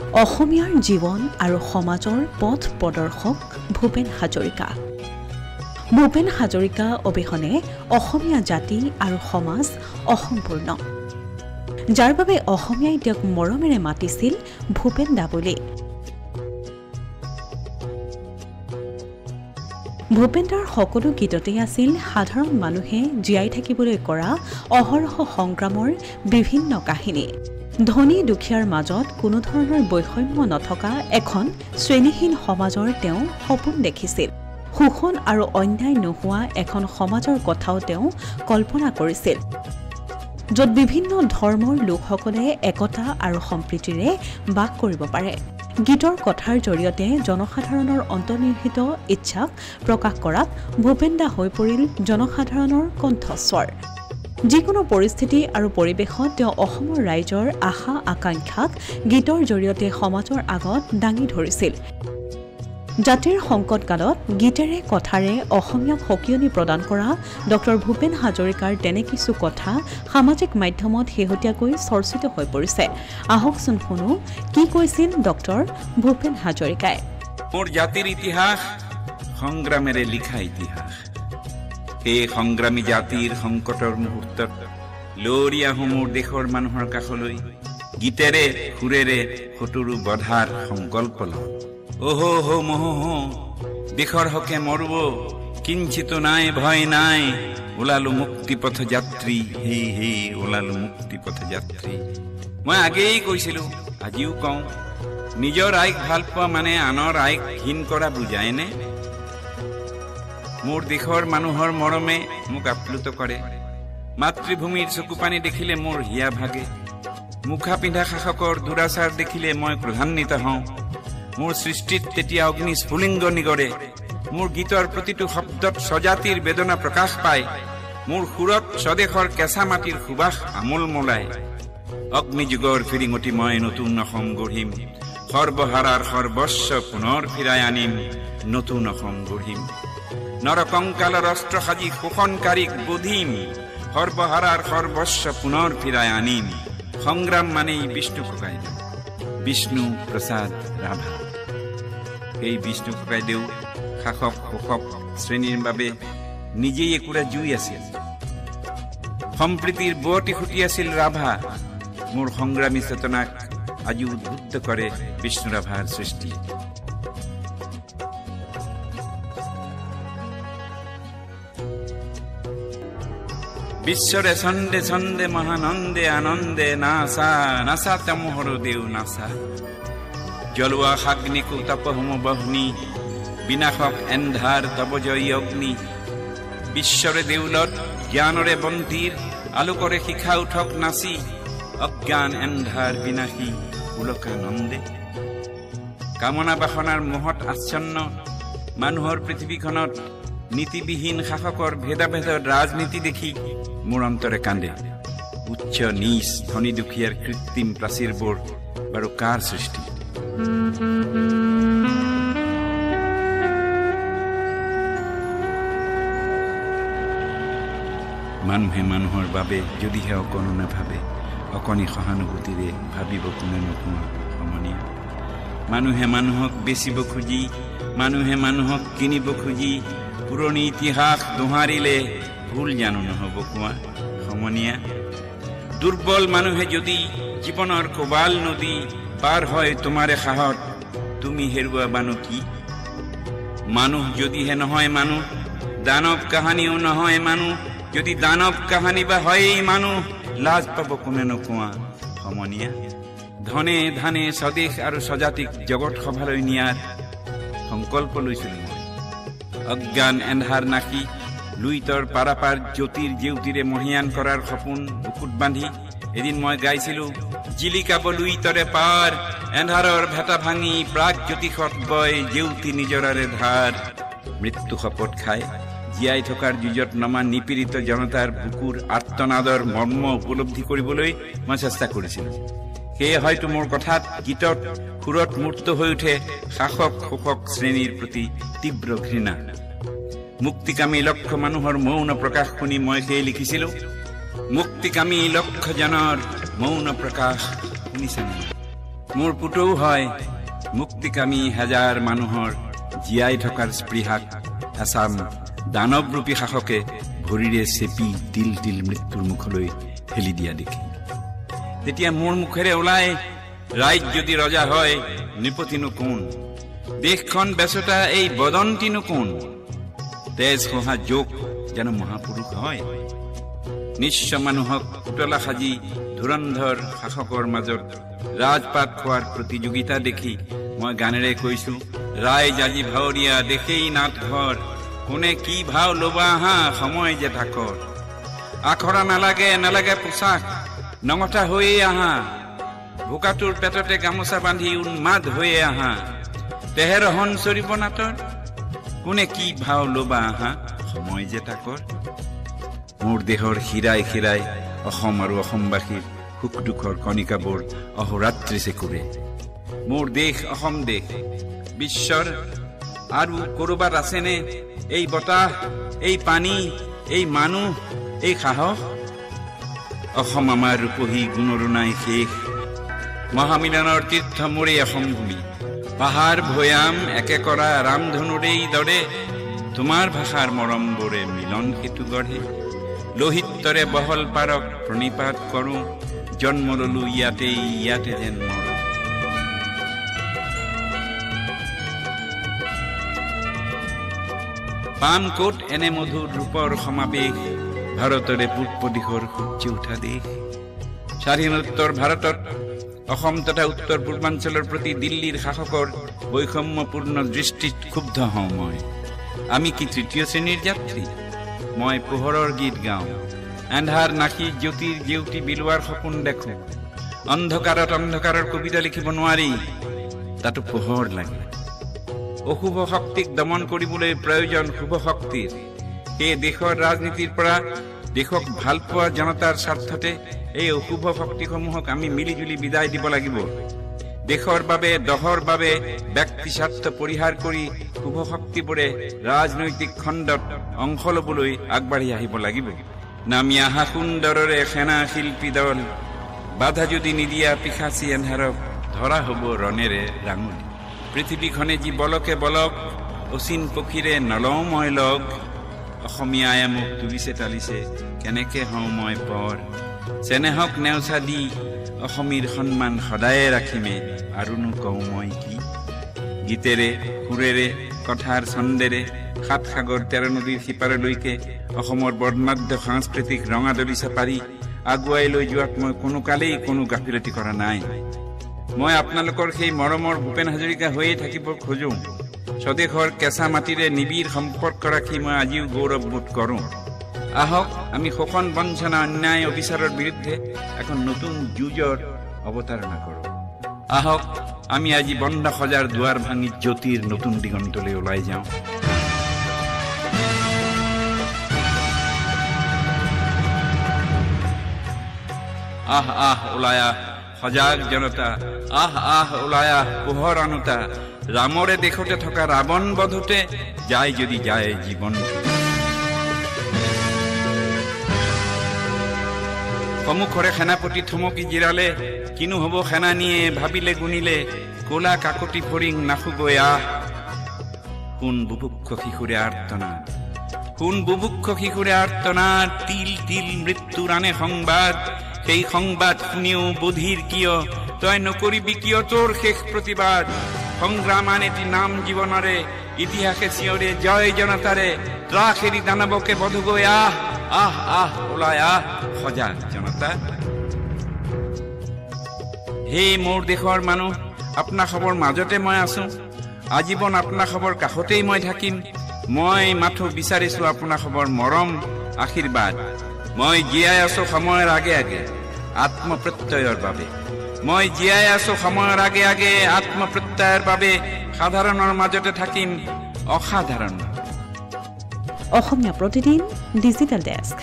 অসমীয়াৰ জীৱন আৰু সমাজৰ পথ প্ৰদৰ্শক ভূপেন হাজৰিকা। ভূপেন হাজৰিকা অবিহনে অসমীয়া জাতি আৰু সমাজ অসম্পূৰ্ণ, যাৰ বাবে অসমীয়াই তেওঁক মৰমেৰে মাতিছিল ভূপেন দা বুলি। ভূপেন দাৰ সকলো গীততেই আছিল সাধাৰণ মানুহে জীয়াই থাকিবলৈ কৰা অহৰহ সংগ্ৰামৰ বিভিন্ন কাহিনী। ধনী দুখীয়াৰ মাজত কোনো ধৰণৰ বৈষম্য নথকা এখন শ্ৰেণীহীন সমাজৰ তেওঁ সপোন দেখিছিল। শোষণ আৰু অন্যায় নোহোৱা এখন সমাজৰ কথাও তেওঁ কল্পনা কৰিছিল, য'ত বিভিন্ন ধৰ্মৰ লোকসকলে একতা আৰু সম্প্ৰীতিৰে বাস কৰিব পাৰে। গীতৰ কথাৰ জৰিয়তে জনসাধাৰণৰ অন্তৰ্নিহিত ইচ্ছাক প্ৰকাশ কৰাত ভূপেন দা হৈ পৰিল জনসাধাৰণৰ কণ্ঠস্বৰ। যিকোনো পৰিস্থিতি আৰু পৰিৱেশত তেওঁ অসমৰ ৰাইজৰ আশা আকাংক্ষাক গীতৰ জৰিয়তে সমাজৰ আগত দাঙি ধৰিছিল। জাতিৰ সংকটকালত গীতেৰে কথাৰে অসমীয়াক সকিয়নি প্ৰদান কৰা ডক্টৰ ভূপেন হাজৰিকাৰ তেনে কিছু কথা সামাজিক মাধ্যমত শেহতীয়াকৈ চৰ্চিত হৈ পৰিছে। আহকচোন শুনো কি কৈছিল ডক্টৰ ভূপেন হাজৰিকাই। মোৰ জাতিৰ ইতিহাস সংগ্ৰামেৰে লিখা ইতিহাস। এই সংগ্ৰামী জাতিৰ সংকটৰ মুহূৰ্তত লৰি আহোঁ মোৰ দেশৰ মানুহৰ কাষলৈ, গীতেৰে সুৰেৰে শত্ৰু বধাৰ সংকল্প লওঁ। ওহো হো মহ দেশৰ হকে মৰব, কিঞ্চিত নাই ভয় নাই, ওলালো মুক্তিপথ যাত্ৰী, হে হে ওলালো মুক্তিপথ যাত্ৰী। মই আগেই কৈছিলো, আজিও কওঁ, নিজৰ আইক ভাল পোৱা মানে আনৰ আইক হীন কৰা বুজায়নে? মোৰ দেশৰ মানুহৰ মৰমে মোক আপ্লুত কৰে। মাতৃভূমিৰ চকুপানী দেখিলে মোৰ হিয়া ভাগে। মুখা পিন্ধা শাসকৰ দুৰাচাৰ দেখিলে মই ক্ৰোধান্বিত হওঁ। মোৰ সৃষ্টিত তেতিয়া অগ্নি স্ফুলিংগ নিগৰে। মোৰ গীতৰ প্ৰতিটো শব্দত স্বজাতিৰ বেদনা প্ৰকাশ পায়। মোৰ সুৰত স্বদেশৰ কেঁচা মাটিৰ সুবাস আমোল মোলায়। অগ্নিযুগৰ ফিৰিঙতি মই নতুন অসম গঢ়িম, সৰ্বহাৰাৰ সৰ্বস্ব পুনৰ ফিৰাই আনিম, নতুন অসম গঢ়িম। নৰকংকালৰ অস্ত্ৰ সাজি শোষণকাৰীক বোধিম, সৰ্বহাৰাৰ সৰ্বস্ব পুনৰ ফিৰাই আনিম। সংগ্ৰাম মানেই বিষ্ণু ককাইদেউ, বিষ্ণু প্ৰসাদ ৰাভা। এই বিষ্ণু ককাইদেউ শাসক শোষক শ্ৰেণীৰ বাবে নিজেই একোৰা জুই আছিল। সম্প্ৰীতিৰ বুৱতী খুটি আছিল ৰাভা। মোৰ সংগ্ৰামী চেতনাক আজি উদ্বুদ্ধ কৰে বিষ্ণু ৰাভাৰ সৃষ্টি। বিশ্বৰে ছন্দে ছন্দে মহানন্দে আনন্দে নাচা নাচা তেমোহৰ দেউ নাচা। জ্বলোৱা সাগ্নিকো তপহুম বহনি, বিনাশক এন্ধাৰ তব জয়ী অগ্নি। বিশ্বৰে দেউলত জ্ঞানৰে বন্তিৰ, আলোকৰে শিখা উঠক নাচি, অজ্ঞান এন্ধাৰ বিনাশী উলকানন্দে। কামনা বাসনাৰ মোহত আচ্ছন্ন মানুহৰ পৃথিৱীখনত নীতিবিহীন শাসকৰ ভেদাভেদৰ ৰাজনীতি দেখি মোৰ অন্তৰে কান্দে। উচ্চ নিচ ধনী দুখীয়াৰ কৃত্ৰিম প্ৰাচীৰবোৰ বাৰু কাৰ সৃষ্টি? মানুহে মানুহৰ বাবে যদিহে অকণো নাভাবে, অকণি সহানুভূতিৰে ভাবিব কোনে নোহোৱা সমনীয়া। মানুহে মানুহক বেচিব খুজি, মানুহে মানুহক কিনিব খুজি, পুৰণি ইতিহাস দোহাৰিলে ভুল জানো নহ'ব কোৱা সমনীয়া। দুৰ্বল মানুহে যদি জীৱনৰ কোবাল নদী পাৰ হয় তোমাৰে সাহত, তুমি হেৰুৱা বানো কি? মানুহ যদিহে নহয় মানুহ, দানৱ কাহানিও নহয় মানুহ। যদি দানৱ কাহানি বা হয়েই মানুহ, লাজ পাব কোনে নোকোৱা সমনীয়া। ধনে ধানে স্বদেশ আৰু স্বজাতিক জগত সভালৈ নিয়াৰ সংকল্প লৈছিলোঁ মই। অজ্ঞান এন্ধাৰ নাশি লুইতৰ পাৰাপাৰ জ্যোতিৰ জেউতিৰে মহিয়ান কৰাৰ সপোন বুকুত বান্ধি এদিন মই গাইছিলো, জিলিকাব লুইতৰে পাৰ, এন্ধাৰৰ ভেটা ভাঙি প্ৰাগ জ্যোতিষত বয় জেউতি নিজৰাৰে ধাৰ। মৃত্যু শপত খাই জীয়াই থকাৰ যুঁজত নমা নিপীড়িত জনতাৰ বুকুৰ আৰ্তনাদৰ মৰ্ম উপলব্ধি কৰিবলৈ মই চেষ্টা কৰিছিলোঁ। সেয়ে হয়তো মোৰ কথাত গীতত সুৰত মূৰ্ত হৈ উঠে শাসক শোষক শ্ৰেণীৰ প্ৰতি তীব্ৰ ঘৃণা। মুক্তিকামী লক্ষ মানুহৰ মৌন প্ৰকাশ শুনি মই সেই লিখিছিলোঁ, মুক্তিকামী লক্ষ জনৰ মৌন প্ৰকাশ শুনিছেনে? মোৰ পুতৌ হয় মুক্তিকামী হাজাৰ মানুহৰ জীয়াই থকাৰ স্পৃহাক এচাম দানৱৰূপী শাসকে ভৰিৰে চেপি তিল তিল মৃত্যুৰ মুখলৈ ঠেলি দিয়া দেখি তেতিয়া মোৰ মুখেৰে ওলাই ৰাইজ যদি ৰজা হয় নৃপতিনো কোন, দেশখন বেচোতা এই বদন্তিনো কোন, তেজ হোহা যোগ যেন মহাপুৰুষ হয়। নিশ্চ মানুহক পুতলা সাজি ধুৰন্ধৰ শাসকৰ মাজত ৰাজপাত খোৱাৰ প্ৰতিযোগিতা দেখি মই গানেৰে কৈছো, ৰাইজ আজি ভাৱৰীয়া দেখেই নাট ঘৰ, কোনে কি ভাও ল'বা আহা সময় যে থাকৰ, আখৰা নালাগে নালাগে পোছাক নঙঠা হৈয়ে আহা, বোকাটোৰ পেটতে গামোচা বান্ধি উন্মাদ হৈয়ে আহা, তেহেৰ হন চৰিব নাটৰ, কোনে কি ভাও ল'বা আহা সময় যে তাকৰ। মোৰ দেহৰ শিৰাই শিৰাই অসম আৰু অসমবাসীৰ সুখ দুখৰ কণিকাবোৰ অহোৰাত্ৰি চেকুৰে। মোৰ দেশ অসম দেশ, বিশ্বৰ আৰু ক'ৰবাত আছেনে এই বতাহ, এই পানী, এই মানুহ, এই সাহস? অসম আমাৰ ৰূপহী গুণৰো নাই শেষ, মহামিলনৰ তীৰ্থ মোৰে অসম ভূমি, পাহাৰ ভৈয়াম একে কৰা ৰামধনুৰেই দৰে, তোমাৰ ভাষাৰ মৰমবোৰে মিলন সেতু গঢ়ে, লোহিতৰে বহল পাৰক প্ৰণিপাত কৰোঁ, জন্ম ললো ইয়াতে ইয়াতে যেন মৰো। পাম ক'ত এনে মধুৰ ৰূপৰ সমাৱেশ, ভাৰতৰে পূৰ্ব দিশৰ সূৰ্য উঠা দেশ। স্বাধীনোত্তৰ ভাৰতত অসম তথা উত্তৰ পূৰ্বাঞ্চলৰ প্ৰতি দিল্লীৰ শাসকৰ বৈষম্যপূৰ্ণ দৃষ্টিত ক্ষুব্ধ হওঁ মই। আমি কি তৃতীয় শ্ৰেণীৰ যাত্ৰী? মই পোহৰৰ গীত গাওঁ, এন্ধাৰ নাকি জ্যোতিৰ জেউতি বিলোৱাৰ সপোন দেখোঁ। অন্ধকাৰত অন্ধকাৰৰ কবিতা লিখিব নোৱাৰি, তাতো পোহৰ লাগে। অশুভ শক্তিক দমন কৰিবলৈ প্ৰয়োজন শুভ শক্তিৰ। সেই দেশৰ ৰাজনীতিৰ পৰা দেশক ভাল পোৱা জনতাৰ স্বাৰ্থতে এই অশুভ শক্তিসমূহক আমি মিলিজুলি বিদায় দিব লাগিব। দেশৰ বাবে দহৰ বাবে ব্যক্তি স্বাৰ্থ পৰিহাৰ কৰি শুভ শক্তিবোৰে ৰাজনৈতিক খণ্ডত অংশ ল'বলৈ আগবাঢ়ি আহিব লাগিব। নামি আহা সুন্দৰৰে সেনা শিল্পী দল, বাধা যদি নিদিয়া পিখাচি এন্ধাৰক ধৰা হ'ব ৰণেৰে ৰাঙলী। পৃথিৱীখনে যি বলকে বলক, অচিন পক্ষীৰে নলওঁ মই লগ, অসমীয়াই মোক তুলিছে তালিছে কেনেকে হওঁ মই পৰ, চেনেহক নেওচা দি অসমীৰ সন্মান সদায়ে ৰাখিমে, আৰুনো কওঁ মই কি। গীতেৰে সুৰেৰে কথাৰ ছন্দেৰে সাত সাগৰ 13 নদীৰ সিপাৰলৈকে অসমৰ বৰ্ণাঢ্য সাংস্কৃতিক ৰঙা দলিচা পাৰি আগুৱাই লৈ যোৱাত মই কোনো কালেই কোনো গাফিলতি কৰা নাই। মই আপোনালোকৰ সেই মৰমৰ ভূপেন হাজৰিকা হৈয়ে থাকিব খোজোঁ। স্বদেশৰ কেঁচা মাটিৰে নিবিড় সম্পৰ্ক ৰাখি মই আজিও গৌৰৱবোধ কৰোঁ। আহক আমি শোষণ বঞ্চনা অন্যায় অবিচাৰৰ বিৰুদ্ধে এখন নতুন যুঁজৰ অৱতাৰণা কৰোঁ। আহক আমি আজি বন্ধ সজাৰ দুৱাৰ ভাঙি জ্যোতিৰ নতুন দিগন্তলৈ ওলাই যাওঁ। আহ আহ ওলাই আহ সজাগ জনতা, আহ আহ ওলাই আহ পোহৰ আনোতা, ৰামৰে দেশতে থকা ৰাৱণ বধতে যায় যদি যায় জীৱন। সন্মুখৰে সেনাপতি থমকি জিৰালে, কিনো হ'ব সেনানীয়ে ভাবিলে গুণিলে, ক'লা কাকতি ফৰিং নাখুগৈ আহ। কোন বুভুক্ষ শিশুৰে আৰ্তনাদ, কোন বুভুক্ষ শিশুৰে আৰ্তনাদ, তিল তিল মৃত্যুৰ আনে সংবাদ, সেই সংবাদ শুনিও বধিৰ কিয়, তই নকৰিবি কিয় তোৰ শেষ প্ৰতিবাদ। সংগ্ৰাম আন এটি নাম জীৱনৰে, ইতিহাসে চিঞৰে জয় জনতাৰে, ত্ৰাস এৰি দানৱকে বধগৈ আহ, আহ আহ ওলাই আহ সজাগ জনতা। হে মোৰ দেশৰ মানুহ, আপোনাসৱৰ মাজতে মই আছো, আজীৱন আপোনাসৱৰ কাষতেই মই থাকিম। মই মাথো বিচাৰিছো আপোনাসৱৰ মৰম আশীৰ্বাদ। মই জীয়াই আছো সময়ৰ আগে আগে আত্মপ্ৰত্যয়ৰ বাবে, মই জীয়াই আছো সময়ৰ আগে আগে আত্মপ্ৰত্যয়ৰ বাবে। সাধাৰণৰ মাজতে থাকিম অসাধাৰণ। Asomiya Pratidin digital desk.